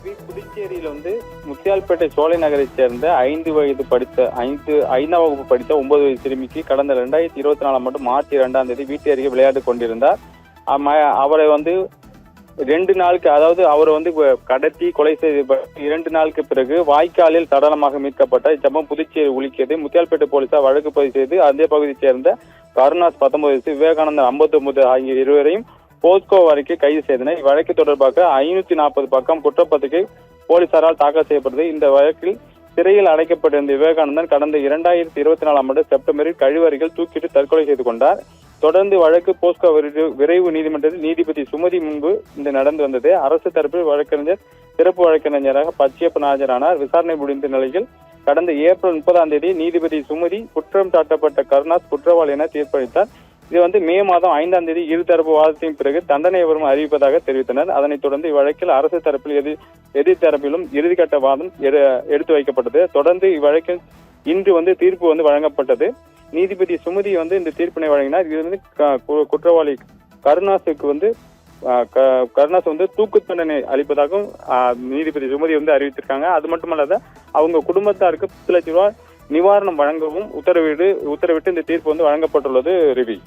புதுச்சேரியில முத்தியால்பேட்டை சோலை நகரை சேர்ந்த 5ஆம் வகுப்பு படித்த 9 வயது சிறுமிக்கு கடந்த 2024 ஆண்டு மார்ச் 2ஆம் தேதி வீட்டு அருகே விளையாட்டு கொண்டிருந்தார். அவரை 2 நாளுக்கு, அதாவது அவரை கடத்தி கொலை செய்த 2 நாளுக்கு பிறகு வாய்க்காலில் சடலமாக மீட்கப்பட்ட இச்சம்பவம் புதுச்சேரி உலுக்கியது. முத்தியால்பேட்டை போலீசார் வழக்கு பதிவு செய்து அதே பகுதியைச் சேர்ந்த கருணாஸ் 19 வயசு, விவேகானந்தர் 59 ஆகிய இருவரையும் போஸ்கோ வரைக்கும் கைது செய்தனர். இவ்வழக்கு தொடர்பாக 540 பக்கம் குற்றப்பத்திரிகை போலீசாரால் தாக்கல் செய்யப்பட்டது. இந்த வழக்கில் சிறையில் அடைக்கப்பட்டிருந்த விவேகானந்தன் கடந்த 2024 ஆண்டு செப்டம்பரில் கழிவறையில் தூக்கிட்டு தற்கொலை செய்து கொண்டார். தொடர்ந்து வழக்கு போஸ்கோ விரைவு நீதிமன்றத்தில் நீதிபதி சுமதி முன்பு நடந்து வந்தது. அரசு தரப்பில் வழக்கறிஞர் சிறப்பு வழக்கறிஞராக பச்சையப்பன் ஆஜரானார். விசாரணை முடிந்த நிலையில் கடந்த ஏப்ரல் 30ஆம் தேதி நீதிபதி சுமதி குற்றம் சாட்டப்பட்ட கருணாஸ் குற்றவாளி என தீர்ப்பளித்தார். இது மே மாதம் 5ஆம் தேதி இருதரப்பு வாதத்தின் பிறகு தண்டனை வரும் அறிவிப்பதாக தெரிவித்தனர். அதனைத் தொடர்ந்து இவ்வழக்கில் அரசு தரப்பில் எதிர் தரப்பிலும் இறுதிக்கட்ட வாதம் எடுத்து வைக்கப்பட்டது. தொடர்ந்து இவ்வழக்கில் இன்று தீர்ப்பு வழங்கப்பட்டது. நீதிபதி சுமதி இந்த தீர்ப்பினை வழங்கினார். இது குற்றவாளி கருணாஸுக்கு கருணாஸ் தூக்கு தண்டனை அளிப்பதாகவும் நீதிபதி சுமதி அறிவித்திருக்காங்க. அது மட்டுமல்லாத அவங்க குடும்பத்தாருக்கு 10 லட்சம் ரூபாய் நிவாரணம் வழங்கவும் உத்தரவிட்டு இந்த தீர்ப்பு வழங்கப்பட்டுள்ளது. ரிவி.